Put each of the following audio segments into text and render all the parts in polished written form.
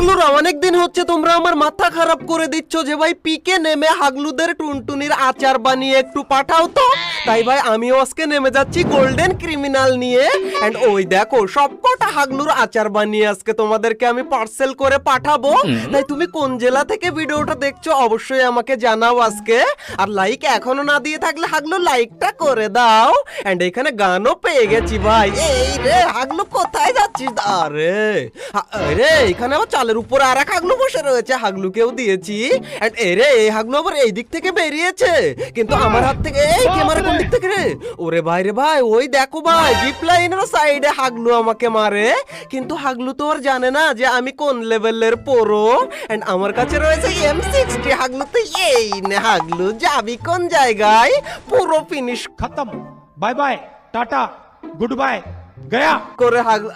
হাগলুরা অনেকদিন হচ্ছে তোমরা আমার মাথা খারাপ করে দিচ্ছ যে ভাই পিকে নেমে হাগলুদের টুনটুনির আচার বানিয়ে একটু পাঠাও তো। তাই ভাই আমিও আজকে নেমে যাচ্ছি গোল্ডেন ক্রিমিনাল নিয়ে। এন্ড ওই দেখো সবকটা হাগলুর আচার বানিয়ে আজকে তোমাদেরকে আমি পার্সেল করে পাঠাবো। তাই তুমি কোন জেলা থেকে ভিডিওটা দেখছো অবশ্যই আমাকে জানাও আজকে। আর লাইক এখনো না দিয়ে থাকলে হাগলু লাইকটা করে দাও। এন্ড এখানে গানও পেয়ে গেছি ভাই। এই রে হাগলু কোথায় যাচ্ছিস? আরে আরে এখানে আবার চালের উপরে আর এক হাগলু বসে রয়েছে, হাগলুকেও দিয়েছি। এন্ড এরে এই হাগলু আবার এই দিক থেকে বেরিয়েছে, কিন্তু আমার হাত থেকে এই ক্যামেরা কোন দিক থেকে রে? ওরে ভাই রে ভাই, ওই দেখো ভাই জিপ লাইনের সাইডে হাগলু আমাকে মারে। কিন্তু হাগলু তো আর জানে না যে আমি কোন লেভেলের প্রো। এন্ড আমার কাছে রয়েছে M60। হাগলু তো এই নে, হাগলু যাবি কোন জায়গায়? পুরো ফিনিশ खत्म, बाय बाय, टाटा, गुड बाय, गया। করে হাগলু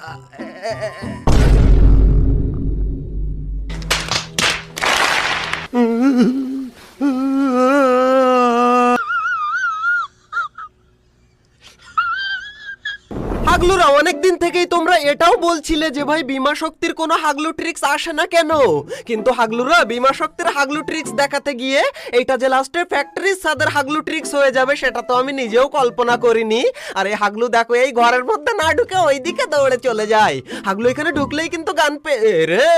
হাগলুরা অনেকদিন থেকেই তোমরা এটাও বলছিলে যে ভাই বিমা শক্তির কোনো হাগলু ট্রিক্স আসে না কেন। কিন্তু হাগলুরা বিমা শক্তির হাগলু ট্রিক্স দেখাতে গিয়ে এইটা যে লাস্টে ফ্যাক্টরির সাদের হাগলু ট্রিক্স হয়ে যাবে সেটা তো আমি নিজেও কল্পনা করিনি। আর এই হাগলু দেখো এই ঘরের মধ্যে না ঢুকে ওইদিকে দৌড়ে চলে যায়। হাগলু এখানে ঢুকলেই কিন্তু গান রে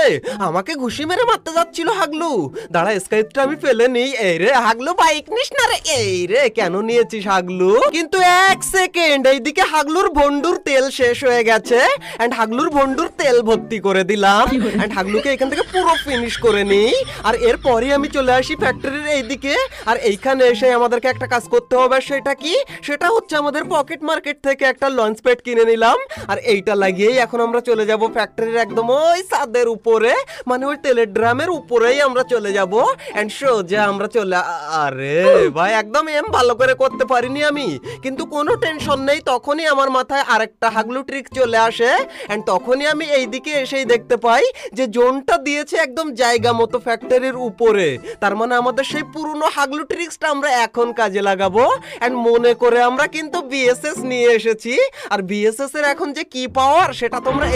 আমাকে ঘুষি মেরে মারতে যাচ্ছিল হাগলু। দাঁড়া স্কাইপটা আমি ফেলে নিই। এই রে হাগলু বাইক নিস না রে। এই রে কেন নিয়েছিস হাগলু? কিন্তু এক সেকেন্ড, এইদিকে হাগলুর ভন্ডুর তেল শেষ হয়ে গেছে। এন্ড হাগলুর ভন্ডুর তেল ভর্তি করে দিলাম। এন্ড হাগলুকে এখান থেকে পুরো ফিনিশ করে নিই। আর এরপরই আমি চলে আসি ফ্যাক্টরির এইদিকে। আর এইখানে এসে আমাদেরকে একটা কাজ করতে হবে। সেটা কি? সেটা হচ্ছে আমাদের পকেট মার্কেট থেকে একটা লঞ্চ প্যাড কিনে নিলাম। আর এইটা লাগিয়েই এখন আমরা চলে যাব ফ্যাক্টরির একদম ওই ছাদের উপরে, মানে ওই তেলের ড্রামের উপরেই আমরা চলে যাব। এন্ড সোজা আমরা চলে আরে ভাই একদম ভালো করে করতে পারিনি আমি, কিন্তু কোনো টেনশন নেই। তখনই আমার মাথায় আরেকটা হাগলু ট্রিক চলে আসে। এন্ড তখনই আমি এইদিকে এসেই দেখতে পাই যে জোনটা দিয়েছে একদম জায়গা মতো ফ্যাক্টরির উপরে। তার মানে আমাদের সেই পুরনো হাগলু ট্রিক্সটা আমরা এখন কাজে লাগাবো। এন্ড মনে করে আমরা কিন্তু বিএসএস নিয়ে এসেছি। আর বিএসএস এর এখন যে কি পাওয়ার সেটা তোমরা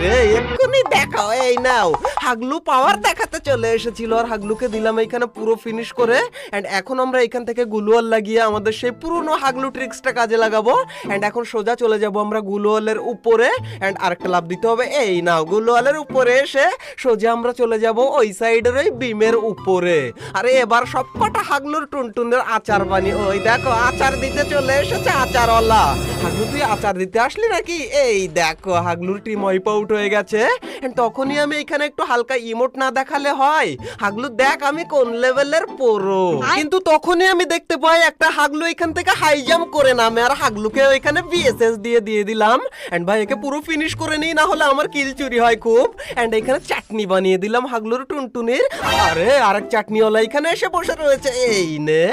রে এক্ষুনি দেখাও। এই নাও হাগলু পাওয়ার দেখাতে চলে এসেছিল। আর হাগলুকে দিলাম এইখানে পুরো ফিনিশ করে। এন্ড এখন আমরা এখান থেকে গুলওয়াল লাগিয়ে আমাদের সেই পুরনো হাগলু ট্রিক্সটা কাজে লাগাবো। এন্ড এখন সোজা চলে যাব আমরা গুলওয়ালের উপরে। এন্ড আরেকটা লাভ দিতে হবে। এই নাও গুলওয়ালের উপরে এসে সোজা আমরা চলে যাব ওই সাইডের ওই বিমের উপরে। আরে এবার সবকটা হাগলুর টুনটুনের আচার বানিয়ে ওই দেখো আচার দিতে চলে এসেছে আচারওয়ালা। হাগলু তুই আচার দিতে আসলি নাকি? এই দেখো হাগলুর টিম ওয়াইপ আউট হয়ে গেছে। এন্ড তখনই আমি এখানে একটু হালকা ইমোট না দেখালে হয়? হাগলু দেখ আমি কোন লেভেলের প্রো। কিন্তু তখনই আমি দেখতে পাই একটা হাগলু এখান থেকে হাই জাম্প করে নামে। আর হাগলুকে ওইখানে বিএসএস দিয়ে দিলাম। এন্ড ভাই একে পুরো ফিনিশ করে নিই, না হলে আমার কিল চুরি হয় খুব। এন্ড এখানে চাটনি বানিয়ে দিলাম হাগলুর টুনটুনির। আরে আরেক চাটনিওয়ালা এখানে এসে বসে রয়েছে। এই নে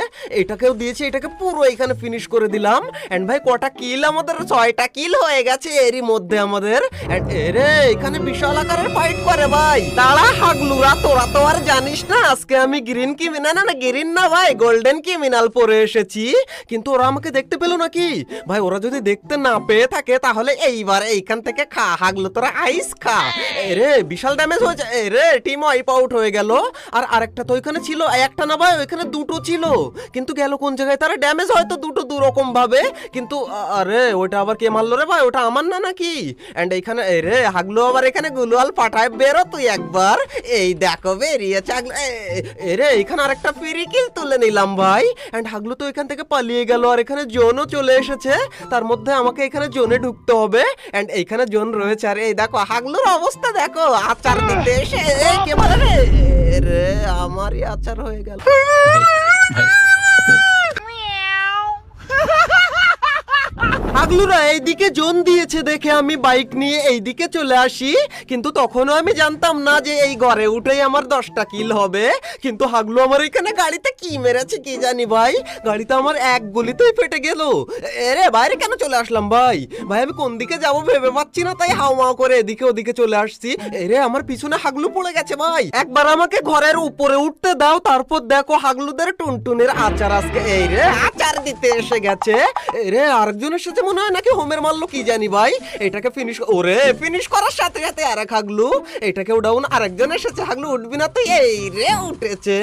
এটাকেও দিয়েছি, এটাকে পুরো এখানে ফিনিশ করে দিলাম। এন্ড ভাই কটা কিল আমাদের? 6টা কিল হয়ে গেছে এরই মধ্যে আমাদের। এন্ড এরে এখানে বিশাল আকারের ফাইট করে ভাই। তারা হাগলুরা তোরা তো আর জানিস না আজকে আমি গ্রিন ক্রিমিনাল না গ্রিন না ভাই গোল্ডেন ক্রিমিনাল পরে এসেছি। কিন্তু ওরা আমাকে দেখতে পেলো নাকি? ভাই ওরা যদি দেখতে না পেয়ে থাকে তাহলে এইবার এইখান থেকে খা হাগলু, তোরা আইস খা। এরে বিশাল ড্যামেজ হয়েছে। এরে টিম ওয়াইপ আউট হয়ে গেল। আর আরেকটা তো ওইখানে ছিল, একটা না ভাই ওইখানে দুটো ছিল, কিন্তু গেল কোন জায়গায়? তারা ড্যামেজ হয়তো দুটো দুরকম ভাবে, কিন্তু আরে ওইটা আবার কে মারলো রে ভাই? ওটা আমার না নাকি? এন্ড এইখানে এরে হাগলু আবার এখানে গুলওয়াল পাঠায়। বেরো তুই একবার। এই দেখো বেরিয়েছে হাগলু। এরে এখানে আরেকটা ফ্রি কিল তুলে নিলাম ভাই। এন্ড হাগলু তো এখান থেকে পালিয়ে গেল। আর এখানে জোনও চলে এসেছে। তার মধ্যে আমাকে এখানে জোনে ঢুকতে হবে। এন্ড এইখানে জোন রয়েছে। আর এই দেখো হাগলুর অবস্থা দেখো, আচার দিতে এসে কে বলে রে আমারই আচার হয়ে গেল। হাগলুরা এইদিকে জোন দিয়েছে দেখে আমি বাইক নিয়ে এইদিকে চলে আসি। কিন্তু তখনও আমি জানতাম না যে এই ঘরে উঠেই আমার 10টা কিল হবে। কিন্তু হাগলু আমার এখানে গাড়িতে কি মেরেছে কি জানি ভাই, গাড়িতে আমার এক গুলিতেই ফেটে গেল। এরে বাইরে কেন চলে আসলাম ভাই? ভাই আমি কোন দিকে যাবো ভেবে পাচ্ছি না, তাই হাওমাও করে এদিকে ওদিকে চলে আসছি। এরে আমার পিছনে হাগলু পড়ে গেছে ভাই। একবার আমাকে ঘরের উপরে উঠতে দাও, তারপর দেখো হাগলুদের টুনটুনের আচার আজকে এই রে আচার দিতে এসে গেছে। এরে আরেকজন এসেছে মনে মনে হয় নাকি হোমের মারলো কি জানি ভাই। এটাকে ফিনিশ করার সাথে সাথে আরেক হাগলু, এটাকেও ডাউন, আরেকজন এসেছে। হাগলু উঠবি না তুই? এই রে উঠেছে,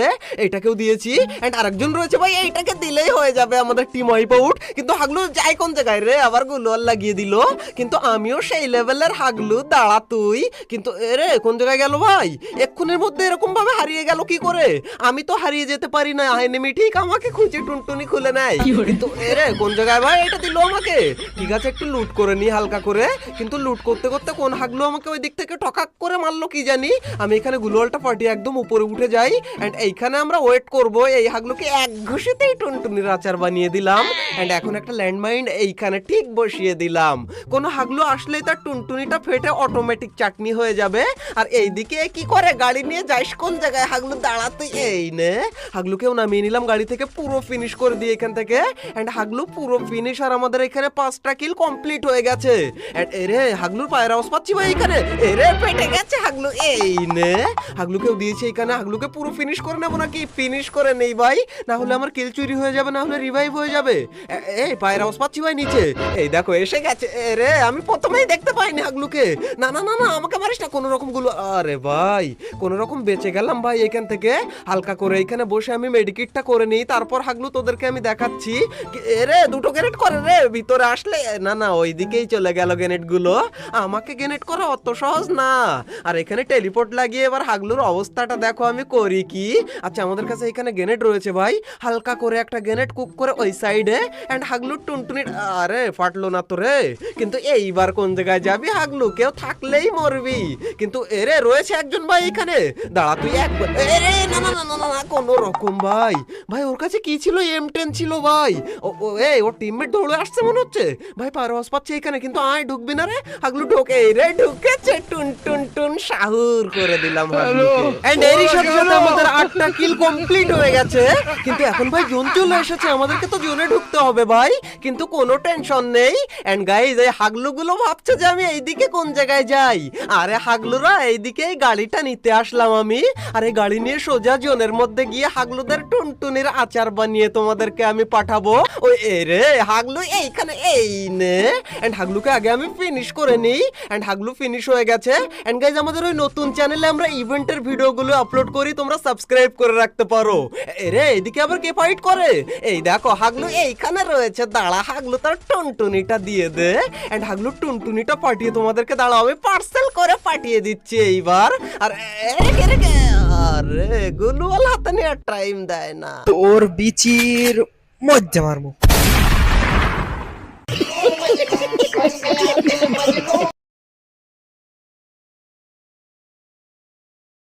এটাকেও দিয়েছি। এন্ড আরেকজন রয়েছে ভাই, এইটাকে দিলেই হয়ে যাবে আমাদের টিম ওয়াইপ আউট। কিন্তু হাগলু যায় কোন জায়গায় রে, আবার গুলোয়াল লাগিয়ে দিল। কিন্তু আমিও সেই লেভেলের হাগলু, দাঁড়া তুই। কিন্তু এরে কোন জায়গায় গেল ভাই? এক্ষুনির মধ্যে এরকম ভাবে হারিয়ে গেল কি করে? আমি তো হারিয়ে যেতে পারি না, এনিমি ঠিক আমাকে খুঁজে টুনটুনি খুলে নেয়। কিন্তু এরে কোন জায়গায় ভাই? এটা দিল আমাকে। ঠিক আছে, একটু লুট করে নি হালকা করে। কিন্তু লুট করতে করতে কোন হাগলু আমাকে ওই দিক থেকে টকাক করে মারলো কি জানি। আমি এখানে গুলোয়ালটা পাঠিয়ে একদম উপরে উঠে যাই। এন্ড এইখানে আমরা ওয়েট করব। এই হাগলুকে এক ঘুষিতেই টুনটুনির আচার বানিয়ে দিলাম। এন্ড এখন একটা ল্যান্ডমাইন এইখানে ঠিক বসিয়ে দিলাম। কোন হাগলু আসলেই তার টুনটুনিটা ফেটে অটোমেটিক চাটনি হয়ে যাবে। আর এইদিকে কি করে, গাড়ি নিয়ে যাইস কোন জায়গায়? হাগলু দাঁড়া তুই। এই নে, হাগলুকেও নামিয়ে নিলাম গাড়ি থেকে, পুরো ফিনিশ করে দিয়ে এখান থেকে। এন্ড হাগলু পুরো ফিনিশ, আর আমাদের এখানে 5টা কিল কমপ্লিট হয়ে গেছে। এন্ড এরে হাগলুর পায়ের আওয়াজ পাচ্ছি ভাই এখানে। এরে পেটে গেছে হাগলু। এই নে, হাগলুকেও দিয়েছে এখানে। হাগলুকে পুরো ফিনিশ করে নেবো নাকি? ফিনিশ করে নেই ভাই, না হলে আমার কিল চুরি হয়ে যাবে, না হলে রিভাইভ হয়ে যাবে। এই পায়ের আওয়াজ পাচ্ছি ভাই নিচে। এই দেখো এসে গেছে। এরে আমি প্রথমেই দেখতে পাইনি হাগলুকে। না না না না, আমাকে মারিস না কোনো রকম গুলো। আরে ভাই কোন রকম বেঁচে গেলাম ভাই এখান থেকে। হালকা করে এখানে বসে আমি মেডিকিটটা করে নিই, তারপর হাগলু তোদেরকে আমি দেখাচ্ছি। এরে দুটো গ্রেনেড করে রে ভিতরে আসলে। না না, ওই দিকেই চলে গেল গ্রেনেড গুলো। আমাকে গ্রেনেড করা অত সহজ না। আর এখানে টেলিপোর্ট লাগিয়ে এবার হাগলুর অবস্থাটা দেখো আমি করি কি। আচ্ছা আমাদের কাছে এখানে গ্রেনেড রয়েছে ভাই, হালকা করে একটা গ্রেনেড কুক করে ওই সাইডে। এন্ড হাগলুর টুনটুনির, আরে ফাটলো না তো রে। কিন্তু এইবার কোন জায়গায় যাবি হাগলু? কেউ থাকলেই মরবি। কিন্তু এরে রয়েছে একজন ভাই এখানে, দাঁড়া তুই একবার। এরে না না না না না, কোন রকম ভাই। ভাই ওর কাছে কি ছিল? M10 ছিল ভাই। এই ওর টিমমেট দৌড়ে আসছে মনে হচ্ছে ভাই, পারওয়াজ পাচ্ছে এখানে। কিন্তু আয় ঢুকবি না রে হাগলু? ঢোকে রে, ঢুকেছে। টুন টুন টুন শাহুর করে দিলাম হাগলুকে। এন্ড এরই সাথে সাথে আমাদের 8টা কিল কমপ্লিট হয়ে গেছে। কিন্তু এখন ভাই জোন চলে এসেছে, আমাদেরকে তো জোনে ঢুকতে হবে ভাই। কিন্তু কোনো টেনশন নেই। এন্ড গাইজ এই হাগলুগুলো ভাবছে যে আমি এইদিকে কোন জায়গায় যাই। আরে হাগলুরা এইদিকে এই গাড়িটা নিতে আসলাম আমি। আর এই গাড়ি নিয়ে সোজা জোনের মধ্যে গিয়ে হাগলুদের টুনটুনির আচার বানিয়ে তোমাদেরকে আমি পাঠাবো। ওই এরে হাগলু এইখানে, এই নে। এন্ড হাগলুকে আগে আমি ফিনিশ করে নিই। এন্ড হাগলু ফিনিশ হয়ে গেছে। এন্ড গাইজ আমাদের ওই নতুন চ্যানেলে আমরা ইভেন্টের ভিডিওগুলো আপলোড করি, তোমরা সাবস্ক্রাইব করে রাখতে পারো। এরে এদিকে আবার কে ফাইট করে? এই দেখো হাগলু এইখানে রয়েছে, দাঁড়া হাগলু তার টুনটুনিটা দিয়ে দে। এন্ড হাগলু টুনটুনিটা পাঠিয়ে তোমাদেরকে, দাঁড়াও আমি পার্সেল করে পাঠিয়ে দিচ্ছি এইবার। আর আরে গুলুয়াল হাতে নেওয়ার টাইম দেয় না। তোর বিচির মজ্জা মারমু।